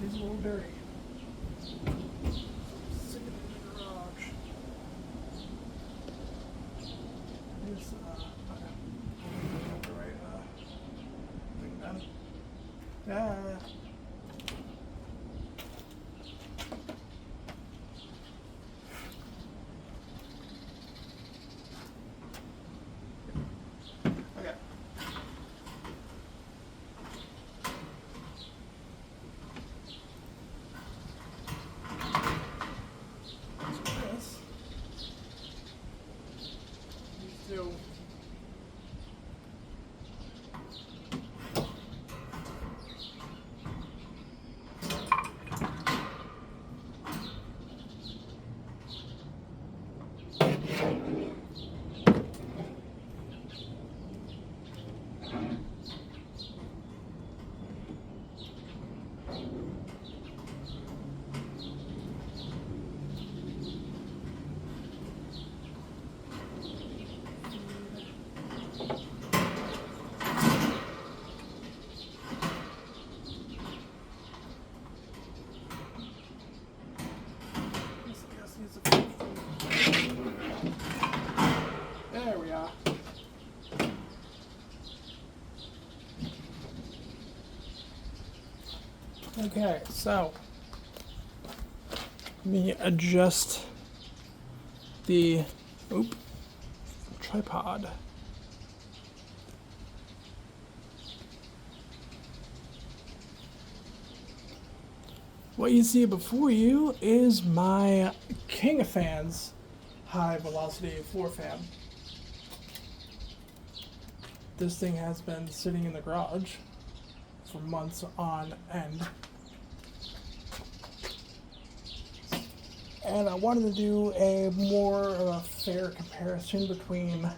She's a little dirty. Sitting in the garage. Here's, okay. Right, thing done. Okay. So there we are. Okay, so let me adjust the tripod. What you see before you is my King of Fans high velocity floor fan. This thing has been sitting in the garage for months on end. And I wanted to do a more of a fair comparison between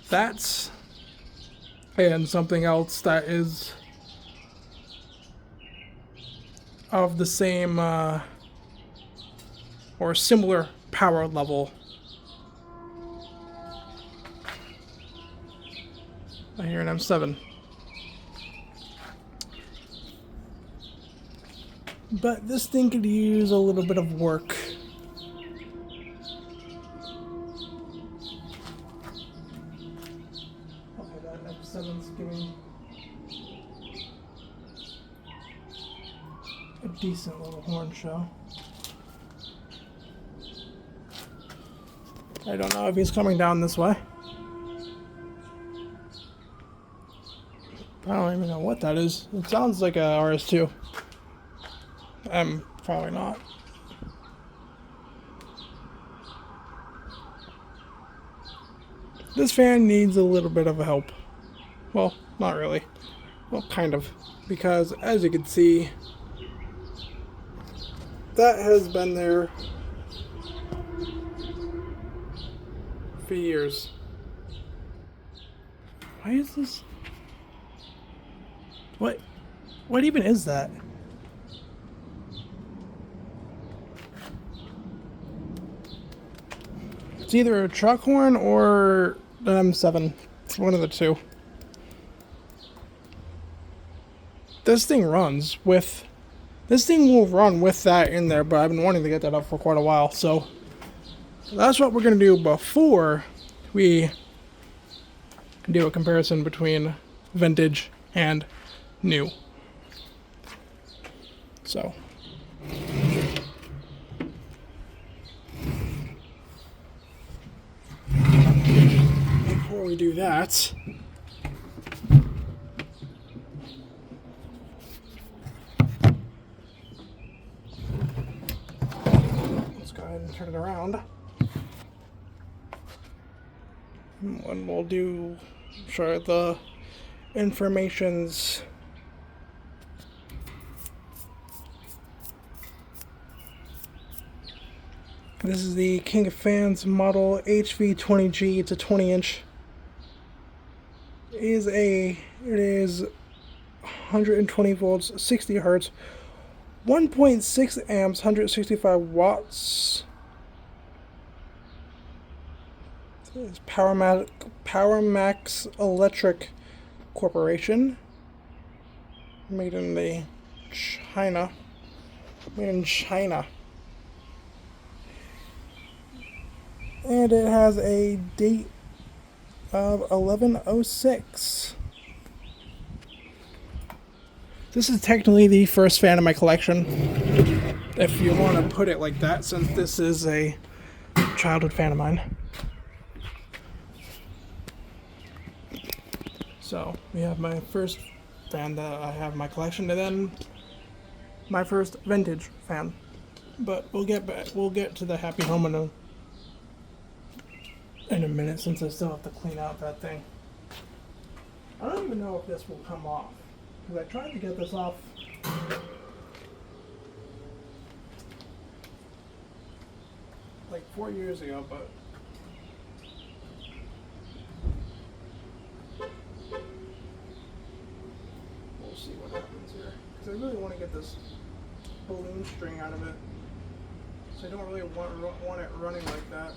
that and something else that is of the same or similar power level. I hear an M7. But this thing could use a little bit of work. Okay, that M7's giving a decent little horn show. I don't know if he's coming down this way. I don't even know what that is. It sounds like a RS2. Probably not. This fan needs a little bit of help. Well, not really. Well, kind of. Because, as you can see, that has been there for years. Why is this? What even is that? It's either a truck horn or an M7. It's one of the two. this thing runs with. This thing will run with that in there, but I've been wanting to get that up for quite a while. So that's what we're going to do before we do a comparison between vintage and new. So before we do that, let's go ahead and turn it around. And we'll do sure the information's this is the King of Fans model HV20G. It's a 20-inch. It is 120 volts, 60 hertz, 1.6 amps, 165 watts. It's PowerMax Electric Corporation. Made in China. And it has a date of 1106. This is technically the first fan in my collection, if you want to put it like that, since this is a childhood fan of mine. So we have my first fan that I have in my collection, and then my first vintage fan. But we'll get to the Happy Home in a minute, since I still have to clean out that thing. I don't even know if this will come off, because I tried to get this off like 4 years ago, but we'll see what happens here. Because I really want to get this balloon string out of it, so I don't really want it running like that.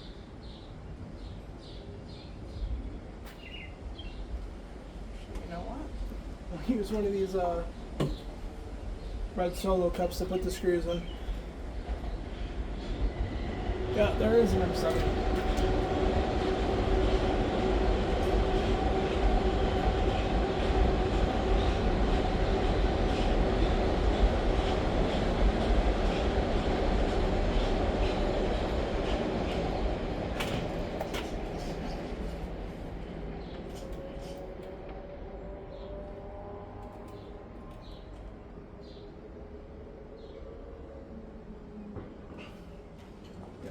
You know what? I'll use one of these red Solo cups to put the screws in. Yeah, there is an M7.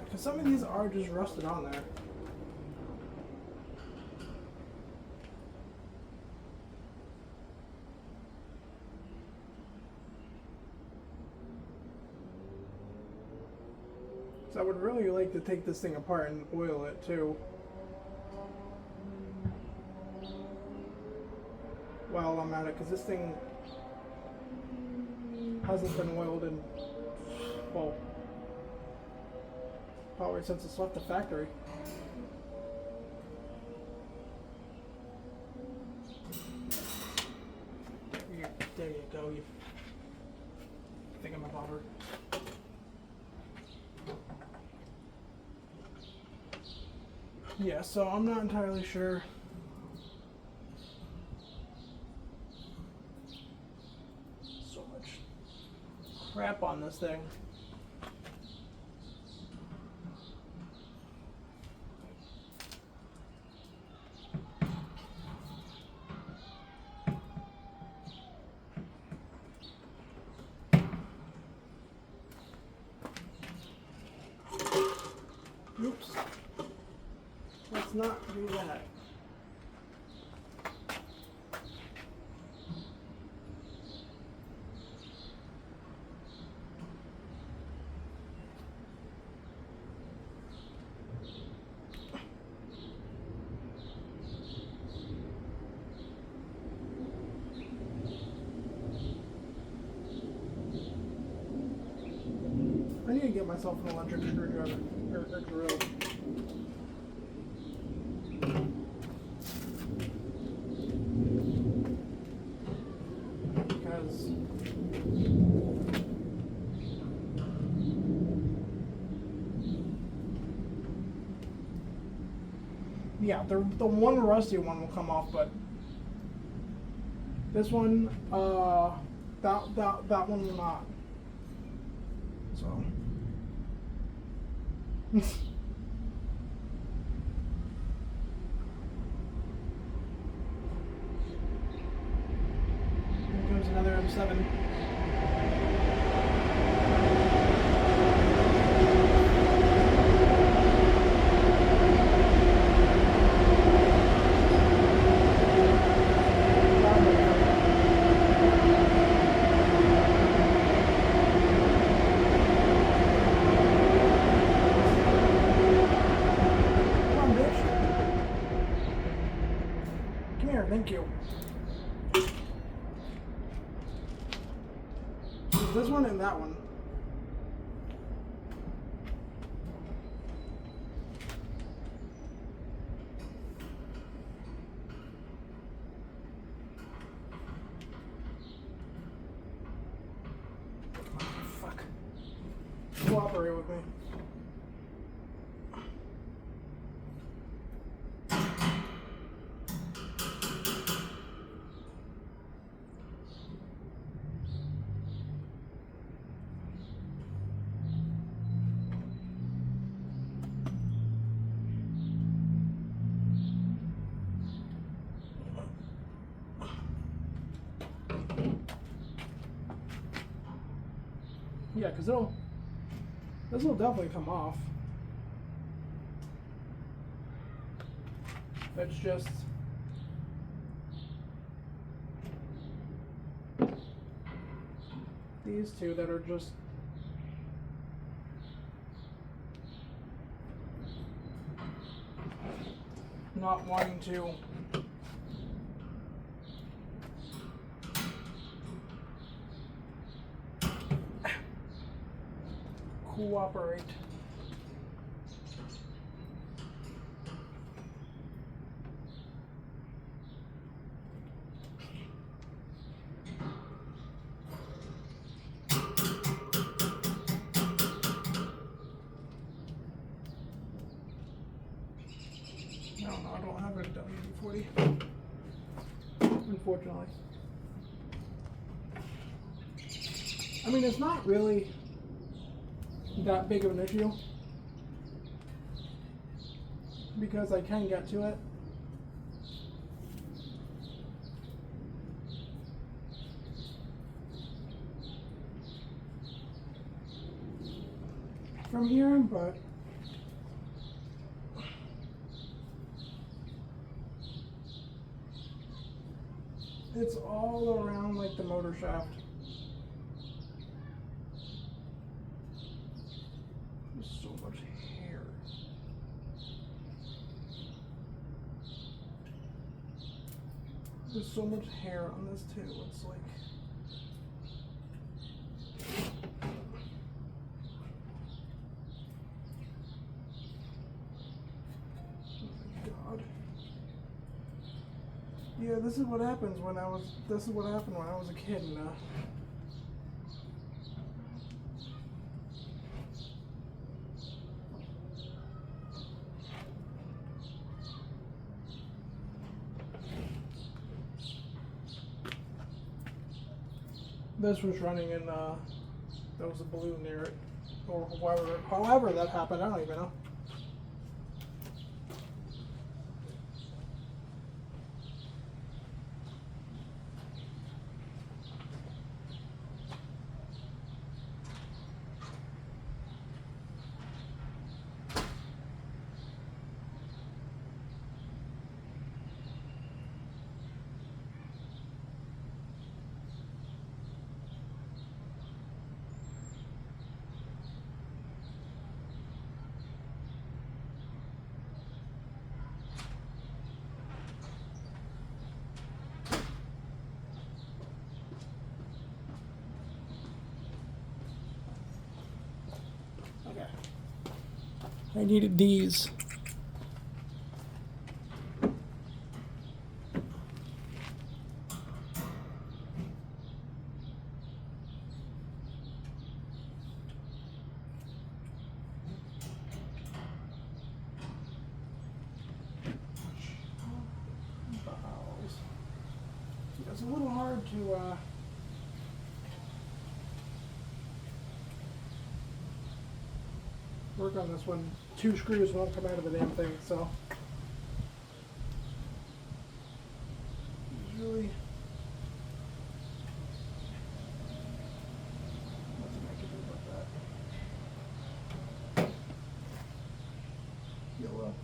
Because some of these are just rusted on there. So I would really like to take this thing apart and oil it too, while I'm at it, because this thing hasn't been oiled in, well, probably since it's left the factory. There you go, you thingamabobber. Yeah, so I'm not entirely sure. So much crap on this thing. Oops. Let's not do that. I need to get myself an electric screwdriver or drill. Because Yeah, the one rusty one will come off, but this one, that one will not. So. Here comes another M7. Come here, thank you. This one and that one. Fuck. Cooperate with me. Yeah, because this will definitely come off. It's just these two that are just not wanting to cooperate. No, I don't have a WD-40, unfortunately. I mean, it's not really that big of an issue because I can get to it. From here, but it's all around like the motor shaft. There's so much hair. There's so much hair on this too. It's like yeah, this is what happens when I was. This is what happened when I was a kid, and this was running in. There was a balloon near it, or however that happened. I don't even know. Okay. I needed these. to work on this one. 2 screws won't come out of the damn thing, so usually nothing I can do about that. You'll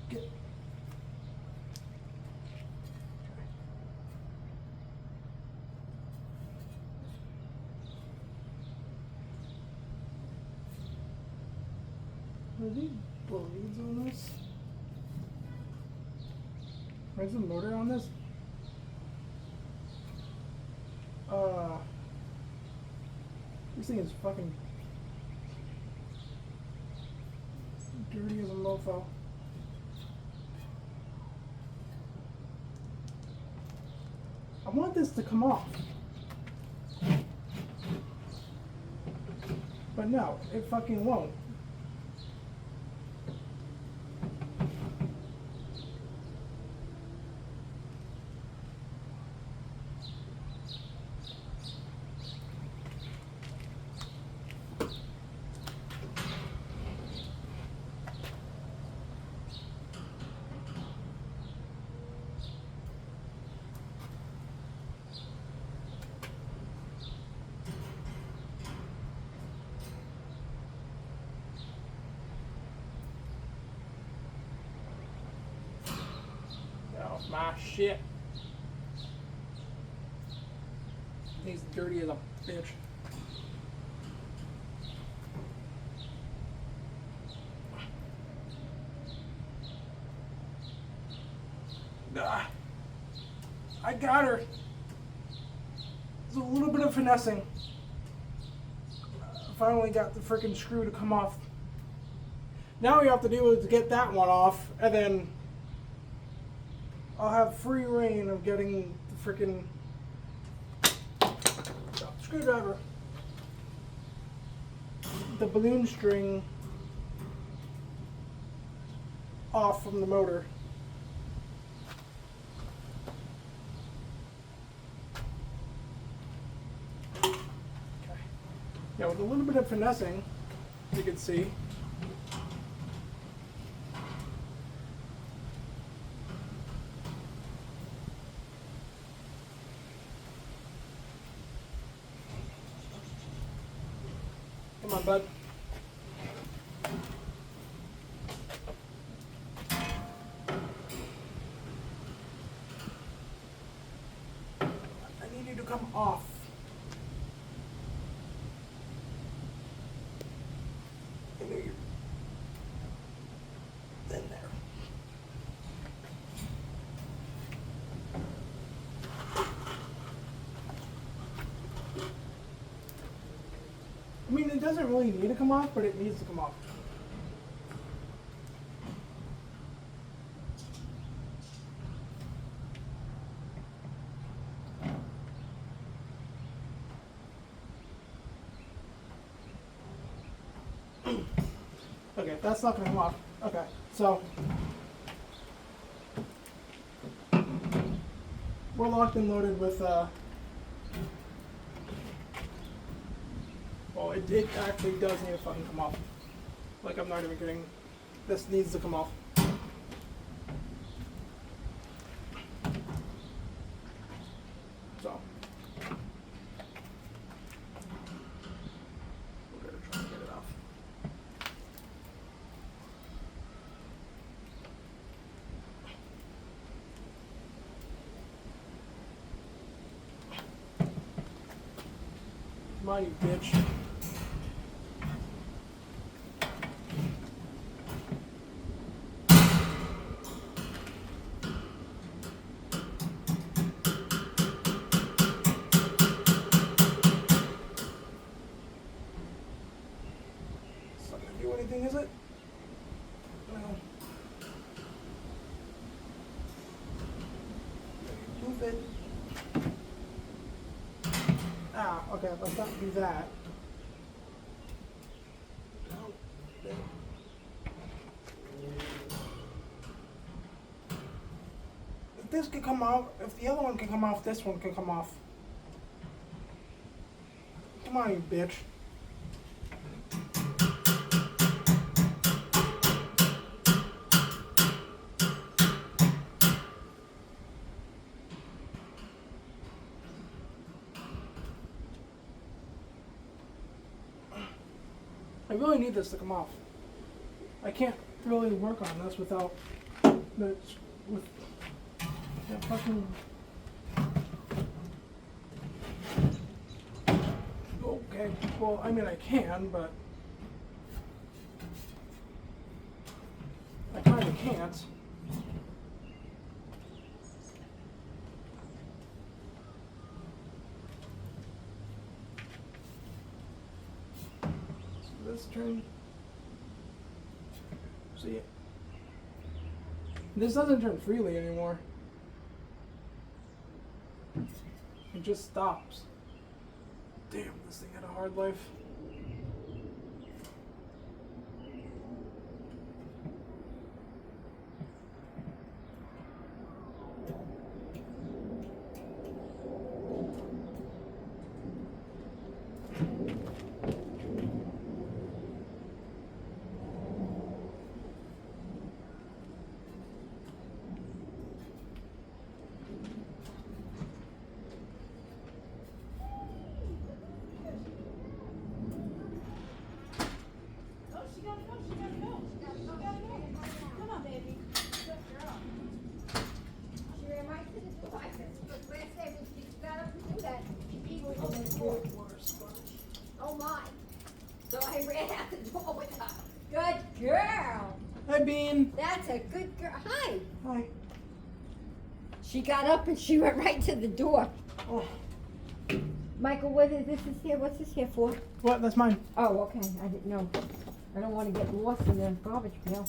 get. Are there blades on this? Where's the motor on this? This thing is fucking dirty as a mofo. I want this to come off. But no, it fucking won't. My shit. He's dirty as a bitch. I got her. There's a little bit of finessing. Finally got the freaking screw to come off. Now all you have to do is get that one off, and then I'll have free reign of getting the freaking screwdriver, the balloon string off from the motor. Okay. Yeah, with a little bit of finessing, you can see. Come on, bud. I need you to come off. I know you're in there. I mean, it doesn't really need to come off, but it needs to come off. Okay, that's not going to come off. Okay, so we're locked and loaded with well, it actually does need to fucking come off. Like, I'm not even kidding. This needs to come off. So we're gonna try and get it off. Come on, you bitch. Do anything, is it? No. Move it. Ah, okay, let's not do that. this could come off, if the other one can come off, this one can come off. Come on, you bitch. I really need this to come off. I can't really work on this without with that fucking. Okay, well, I mean I can, but I kind of can't. So this turn. See, this doesn't turn freely anymore. It just stops. Damn, this thing had a hard life. Oh my. So I ran out the door with her. Good girl. Hi, Bean. That's a good girl. Hi. Hi. She got up and she went right to the door. Oh. Michael, what is this here? What's this here for? What? That's mine. Oh, okay. I didn't know. I don't want to get lost in the garbage pail.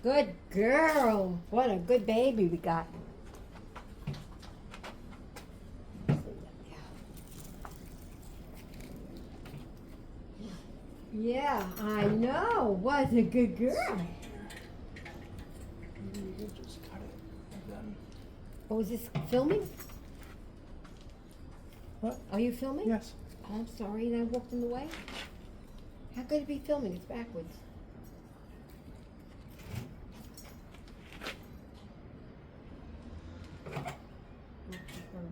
Good girl. What a good baby we got. Yeah, I know. What a good girl. Maybe you could just cut it and then. Oh, is this filming? What? Are you filming? Yes. Oh, I'm sorry, and I walked in the way. How could it be filming? It's backwards.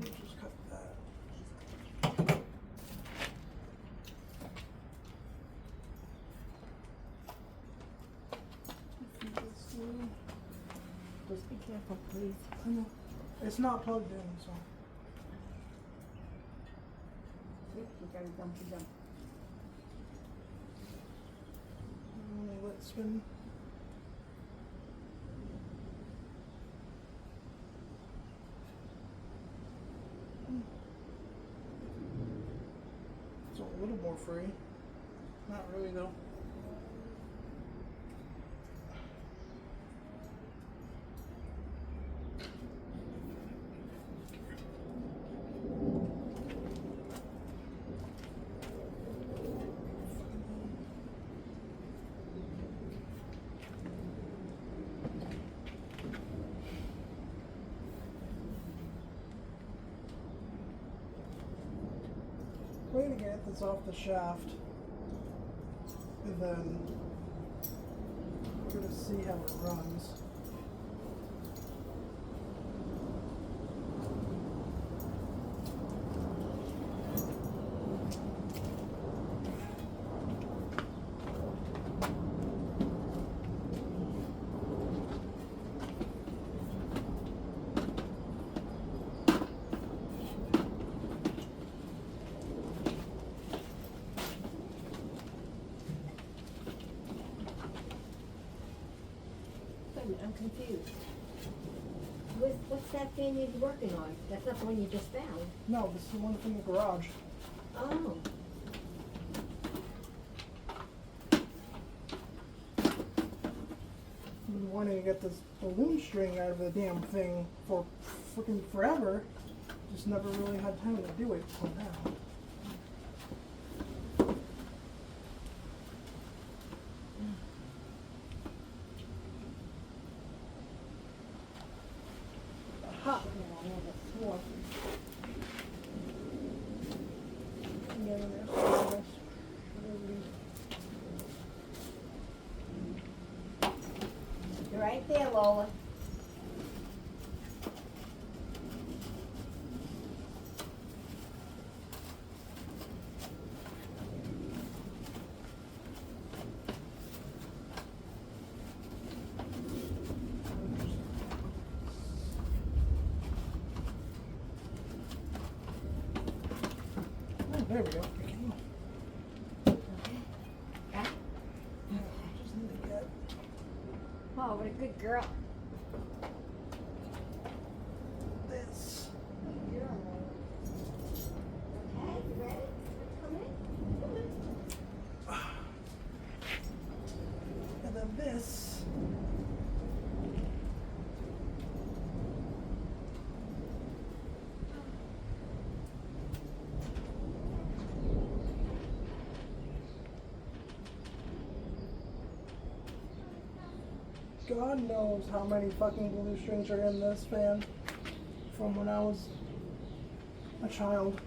Just cut that. Just be careful, please. I know. It's not plugged in, so. You gotta dump it down. Only let it spin. It's a little more free. Not really though. Way to get this off the shaft, and then we're gonna see how it runs. I'm confused. What's that fan you're working on? That's not the one you just found. No, this is the one from the garage. Oh. I've been wanting to get this balloon string out of the damn thing for freaking forever. Just never really had time to do it till now. hot. Yeah, You're right there, Lola. Oh, there we go. Yeah? Just need to get Oh, what a good girl. this. Okay, you ready? Come in. And then this. God knows how many fucking blue strings are in this fan from when I was a child.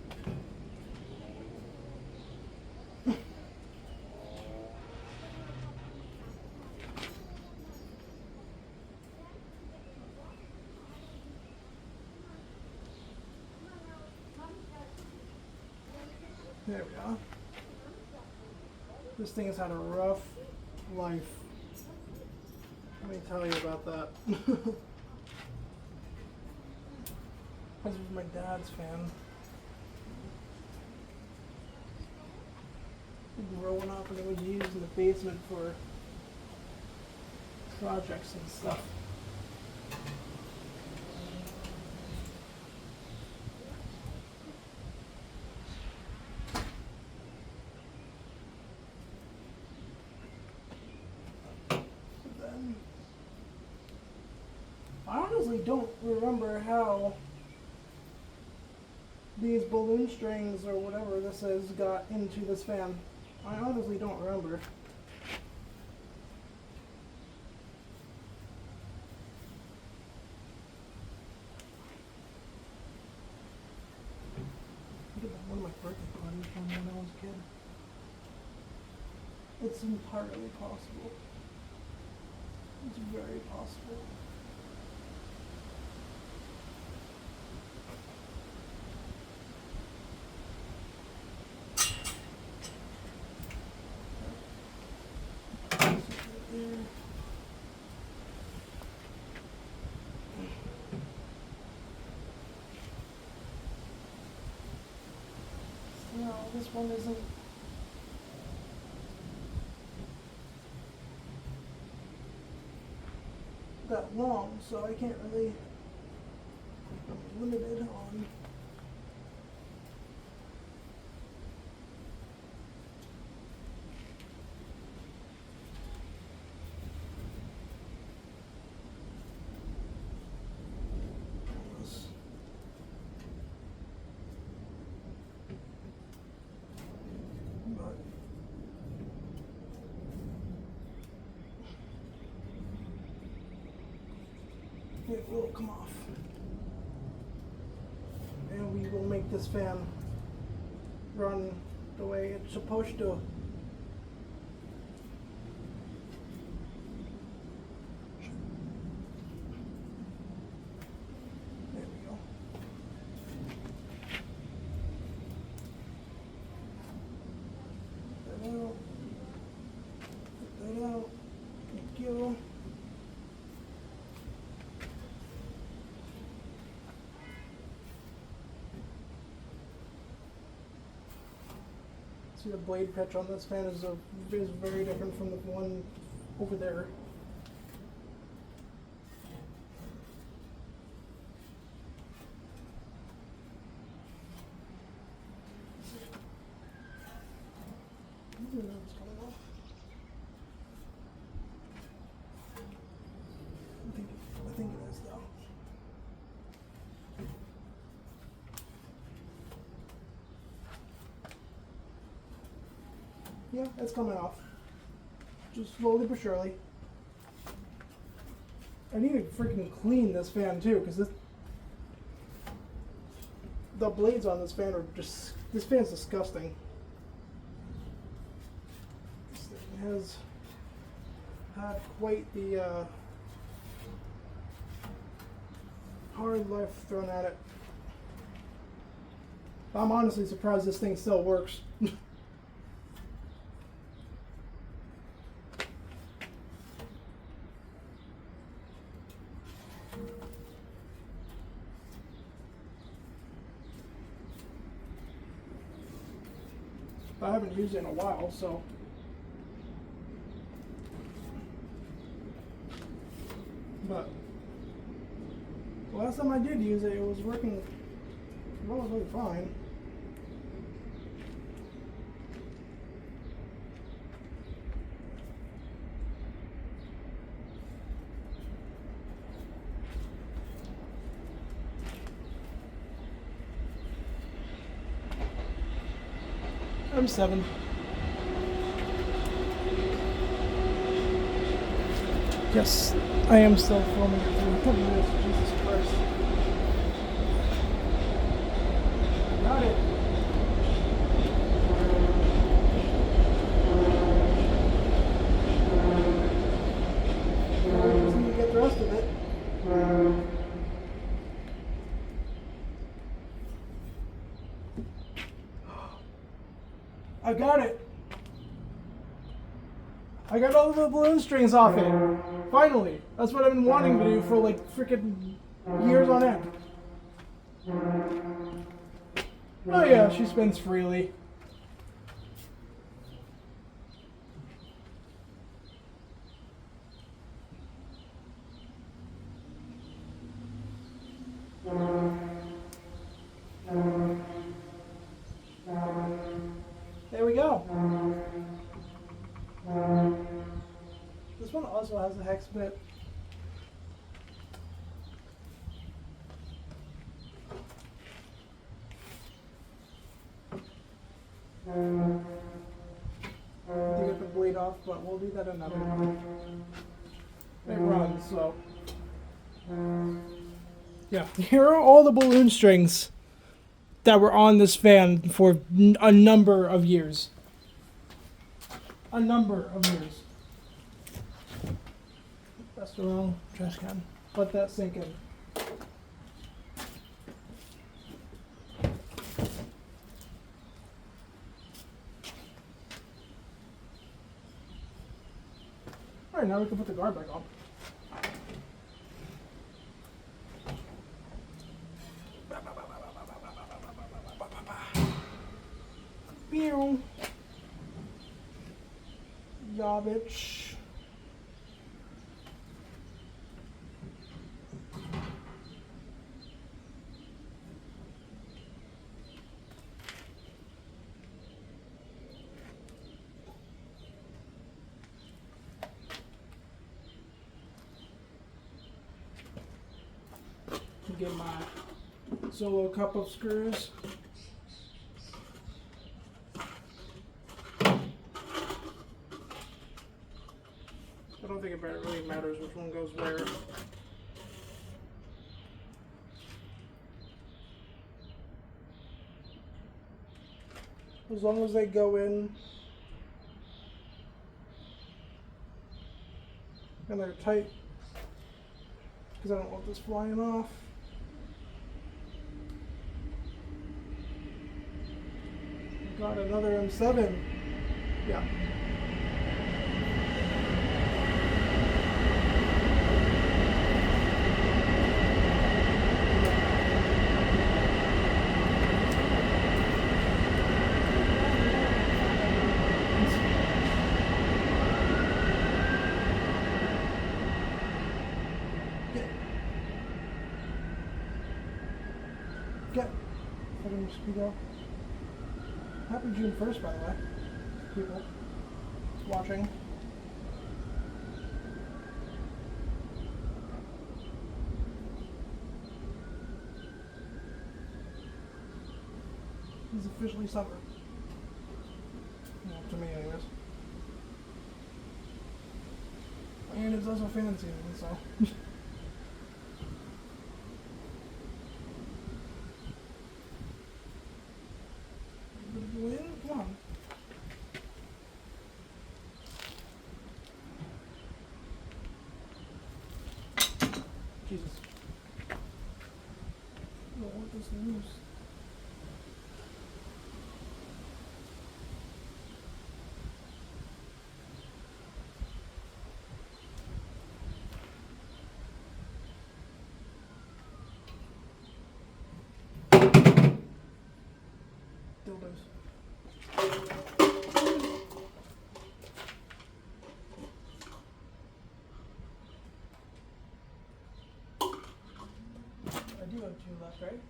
There we go. This thing has had a rough life. Let me tell you about that. This was my dad's fan. Growing up, and it was used in the basement for projects and stuff. Then I honestly don't remember how these balloon strings or whatever this is got into this fan. I honestly don't remember. Look at that, one of my birthday parties from when I was a kid. It's entirely possible. It's very possible. No, this one isn't. That long, so I can't really. I'm limited on. this. But it will come off. And we will make this fan run the way it's supposed to. There we go. Put that out. Put that out. Thank you. See, the blade pitch on this fan is very different from the one over there. Ooh, it's coming off. I think it is though. Yeah, it's coming off. Just slowly but surely. I need to freaking clean this fan too, because the blades on this fan are just, this fan's disgusting. This thing has had quite the hard life thrown at it. I'm honestly surprised this thing still works. I haven't used it in a while, so. But last time I did use it, it was working relatively fine. I'm 7. Yes, I am still filming it through this. Jesus Christ. Got it. I just need to get the rest of it. I got it. I got all the balloon strings off it. Finally. That's what I've been wanting to do for like freaking years on end. Oh yeah, she spins freely. There we go. This one also has a hex bit. To get the blade off, but we'll do that another time. It runs, so. Yeah, here are all the balloon strings that were on this fan for a number of years. A number of years. That's the wrong trash can. Let that sink in. Alright, now we can put the guard back on. Meow. Yavich. Get my solo cup of screws. I don't think it really matters which one goes where. As long as they go in and they're tight, because I don't want this flying off. Got another M7. Yeah. Get. Having your speedo. Happy June 1st, by the way, people watching. It's officially summer. Well, to me, anyways. And it's also fan season, so. cut this loose. Dildos. I do have two left, right?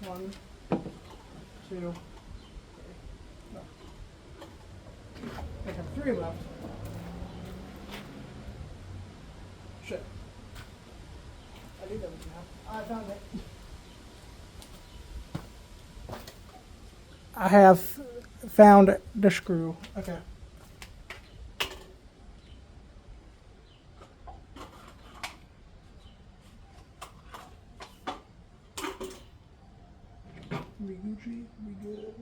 One, two, no. I have three left. Shit. I do have it now. I found it. I have found the screw. Okay. We Gucci, we good.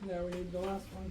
Now we need the last one.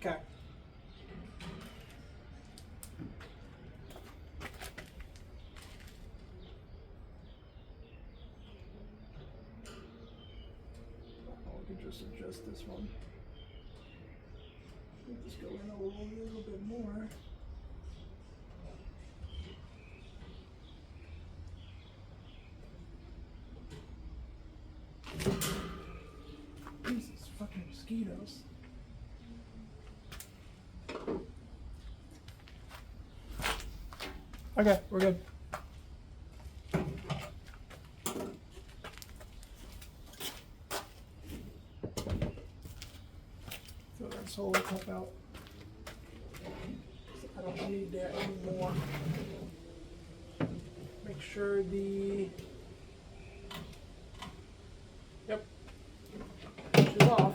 Okay. We can just adjust this one. We'll just go in a little bit more. Jesus fucking mosquitoes. Okay, we're good. Throw that solo cup out. I don't need that anymore. Make sure the... Yep. She's off.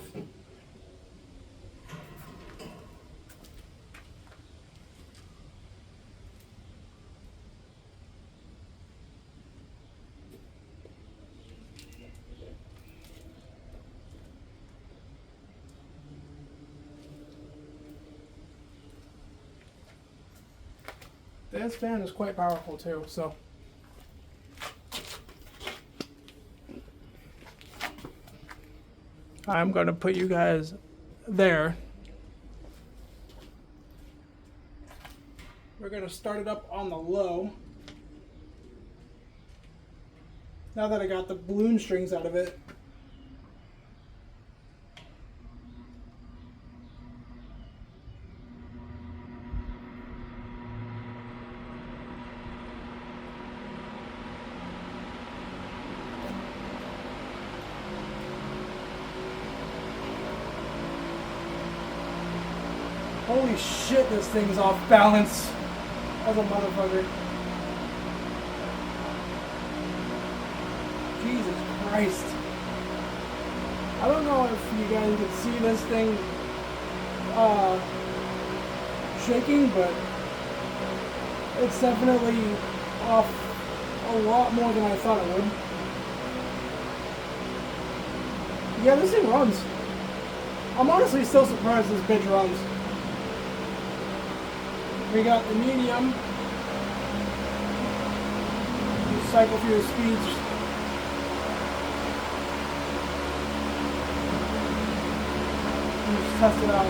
This fan is quite powerful too, so. I'm gonna put you guys there. We're gonna start it up on the low. Now that I got the balloon strings out of it. Holy shit, this thing's off balance as a motherfucker. Christ. I don't know if you guys can see this thing shaking, but it's definitely off a lot more than I thought it would. Yeah, this thing runs. I'm honestly still surprised this bitch runs. We got the medium. You cycle through the speeds. Just test it out.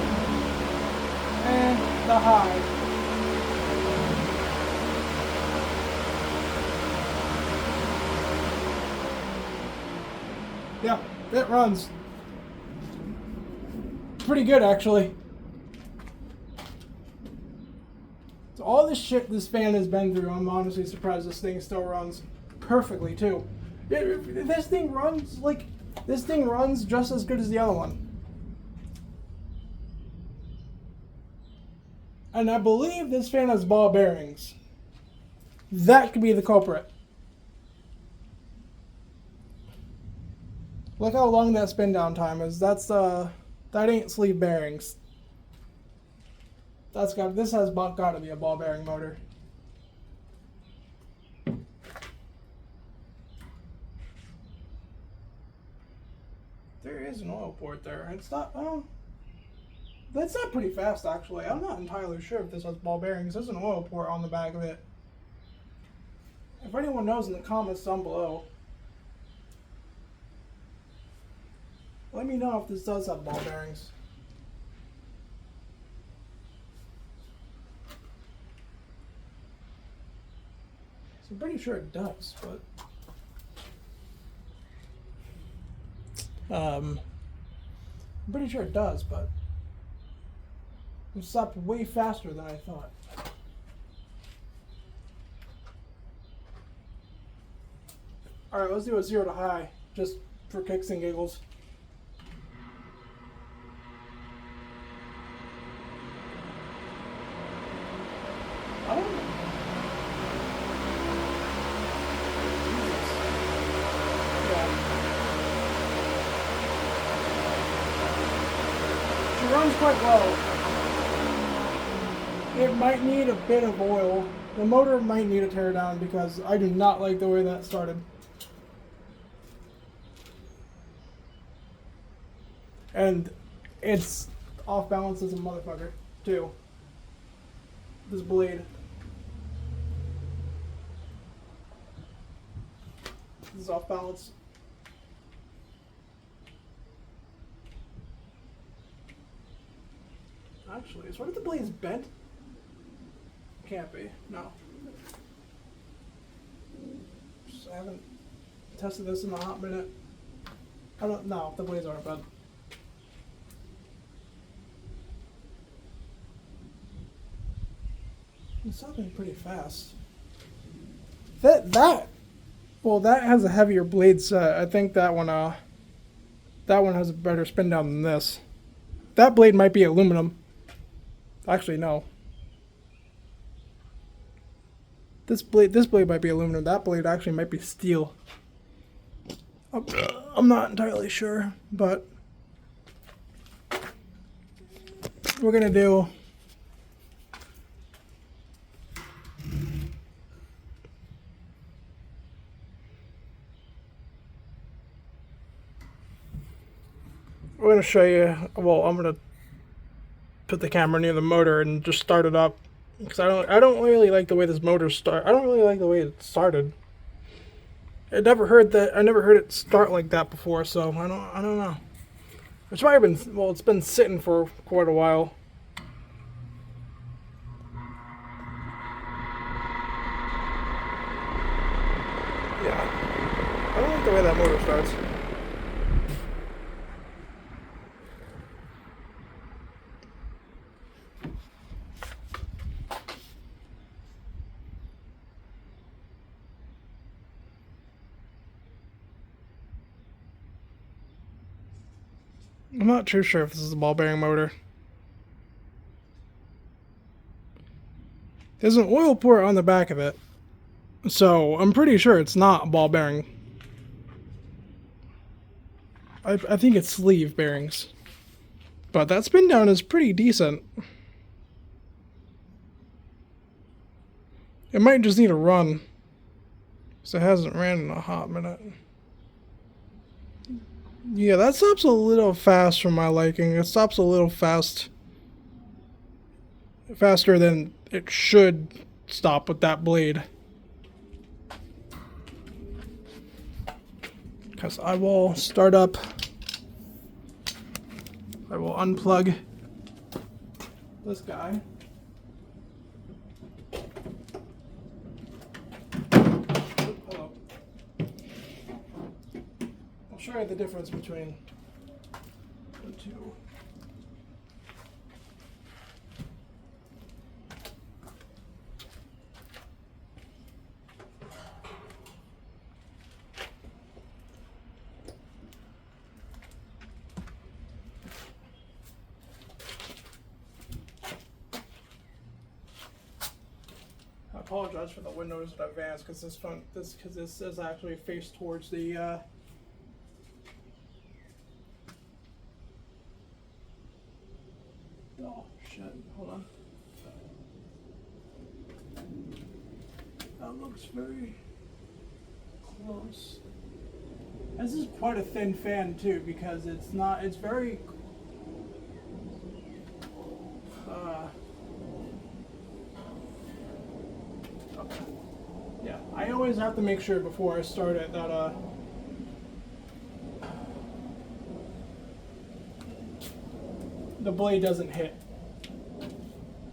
And the high. Yeah, it runs. Pretty good, actually. So all this shit this fan has been through, I'm honestly surprised this thing still runs perfectly, too. This thing runs just as good as the other one. And I believe this fan has ball bearings. That could be the culprit. Look how long that spin down time is. That ain't sleeve bearings. This has got to be a ball bearing motor. There is an oil port there. It's not. That's not pretty fast, actually. I'm not entirely sure if this has ball bearings. There's an oil port on the back of it. If anyone knows, in the comments down below, let me know if this does have ball bearings. So I'm pretty sure it does, but I'm pretty sure it does, but it stopped way faster than I thought. Alright, let's do a 0 to high, just for kicks and giggles. I don't know. Yeah. She runs quite well. It might need a bit of oil. The motor might need a tear down because I do not like the way that started. And it's off balance as a motherfucker, too. This blade. This is off balance. Actually, is one of the blades bent? Can't be, no. I haven't tested this in a hot minute. I don't know if the blades aren't bent. It's stopping pretty fast. Well, that has a heavier blade set. I think that one has a better spin down than this. That blade might be aluminum. Actually, no. This blade might be aluminum. That blade actually might be steel. I'm not entirely sure, but we're gonna do. We're gonna show you. Well, I'm gonna put the camera near the motor and just start it up because I don't really like the way this motor start. I don't really like the way it started. I never heard it start like that before, so I don't know. It's probably been, well, it's been sitting for quite a while. Yeah, I don't like the way that motor starts. I'm not too sure if this is a ball bearing motor. There's an oil port on the back of it, so I'm pretty sure it's not a ball bearing. I think it's sleeve bearings. But that spin down is pretty decent. It might just need a run. Because it hasn't ran in a hot minute. Yeah, that stops a little fast for my liking. It stops a little fast. Faster than it should stop with that blade. Because I will start up. I will unplug this guy. Hello. I'll show you the difference between the two. I apologize for the windows in advance because this is actually faced towards the oh shit, hold on. That looks very close. This is quite a thin fan too because it's very okay. Yeah, I always have to make sure before I start it that the blade doesn't hit.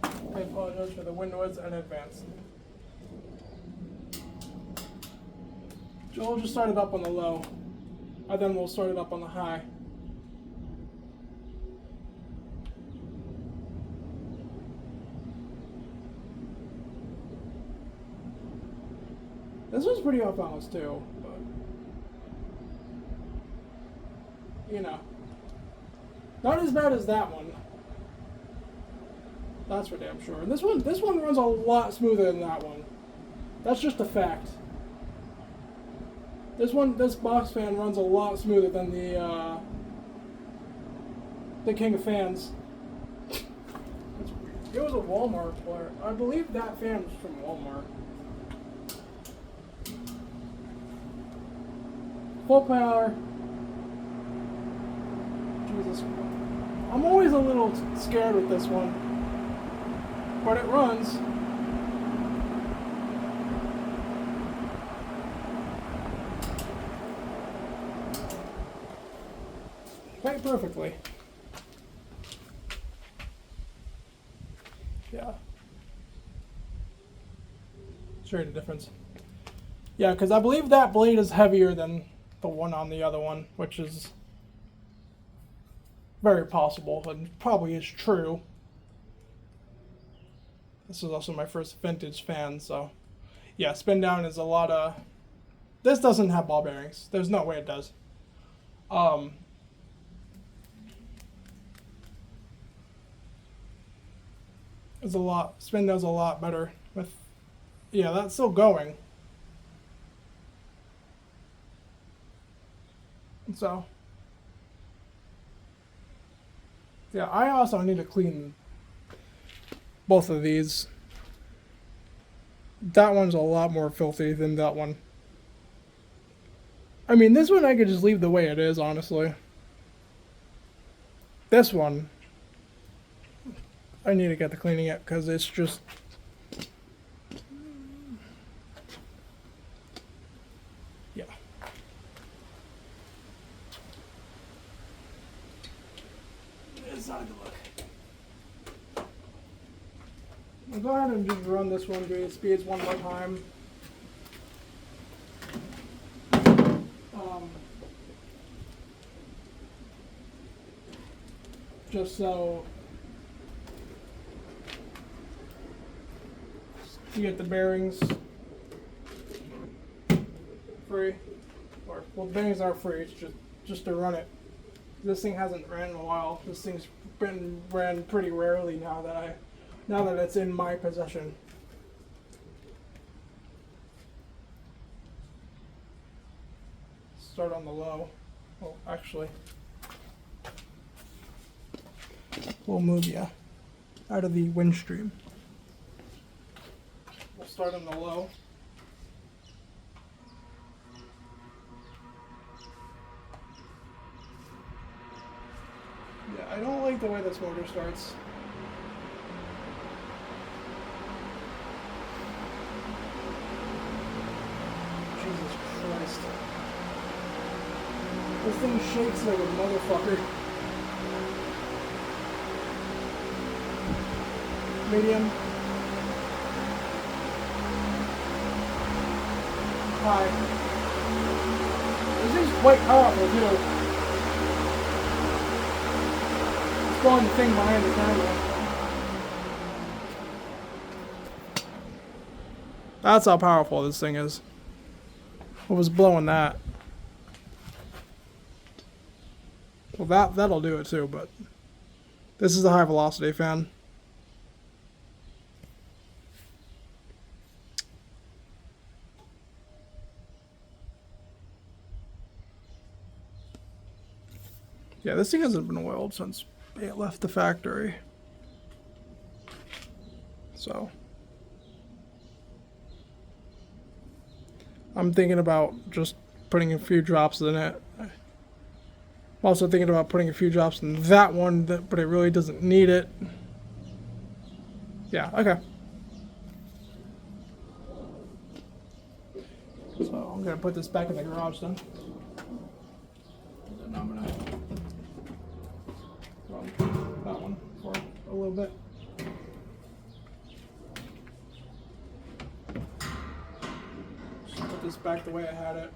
I apologize for the windows in advance. So we'll just start it up on the low, and then we'll start it up on the high. This one's pretty off balance too, but you know, not as bad as that one. That's for damn sure. And this one runs a lot smoother than that one. That's just a fact. This box fan runs a lot smoother than the King of Fans. It was a Walmart player. I believe that fan was from Walmart. Full power. Jesus. I'm always a little scared with this one. But it runs. Quite perfectly. Yeah. Show you the difference. Yeah, because I believe that blade is heavier than the one on the other one, which is very possible and probably is true. This is also my first vintage fan, so yeah, spin down is a lot of. This doesn't have ball bearings. There's no way it does. It's a lot. Spin does a lot better with. Yeah, that's still going. So, yeah, I also need to clean both of these. That one's a lot more filthy than that one. I mean, this one I could just leave the way it is, honestly. This one, I need to get to cleaning it because it's just. Yeah. It's not a good look. I'll go ahead and just run this one to its speeds one more time. Just so you get the bearings free, or well, the bearings are free. It's just to run it. This thing hasn't ran in a while. This thing's been ran pretty rarely now that it's in my possession. Start on the low. Well, actually, we'll move you out of the wind stream. We'll start in the low. Yeah, I don't like the way this motor starts. Jesus Christ. This thing shakes like a motherfucker. Medium. High. This thing's quite powerful too. It's blowing the thing behind the camera. That's how powerful this thing is. What was blowing that? Well, that'll do it too, but this is a high velocity fan. Yeah, this thing hasn't been oiled since it left the factory. So I'm thinking about just putting a few drops in it. I'm also thinking about putting a few drops in that one, but it really doesn't need it. Yeah, okay. So I'm gonna put this back in the garage then. And I'm gonna run that one for a little bit. Just put this back the way I had it.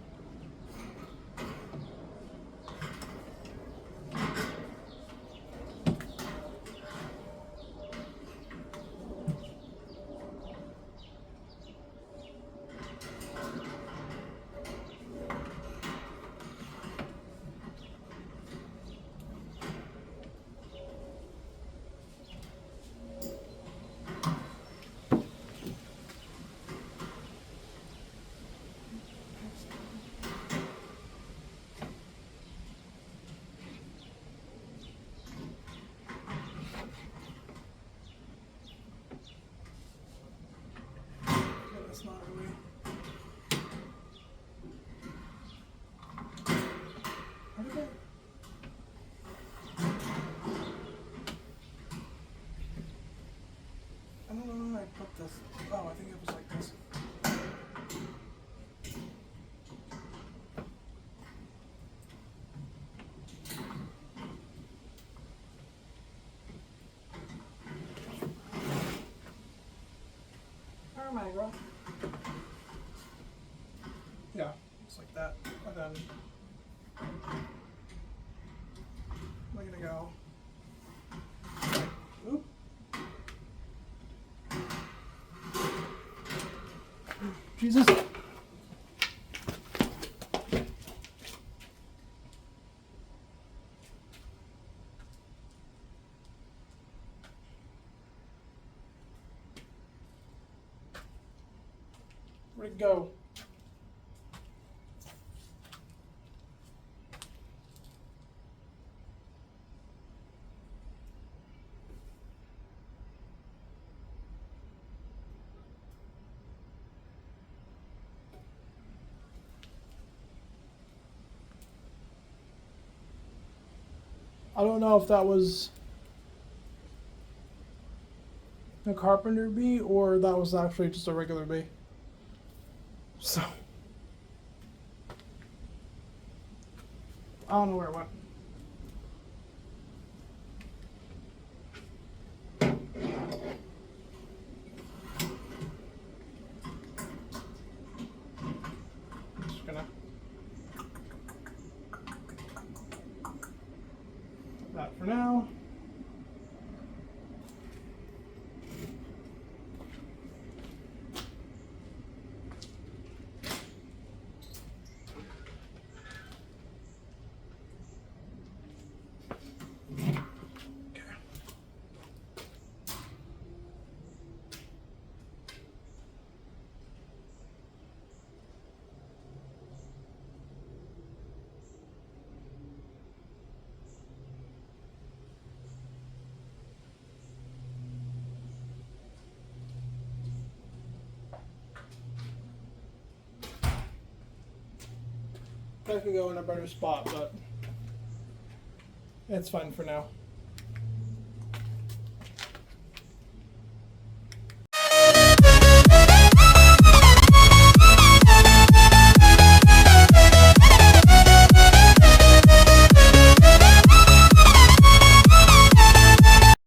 That's not really. How did that? I don't know how I put this. Oh, I think it was like this. Where am I, girl? Yeah, it's like that. And then we're gonna go. Oop. Jesus. Where'd it go? I don't know if that was a carpenter bee or that was actually just a regular bee. So I don't know where it went. Just gonna put that for now. I could go in a better spot, but it's fine for now.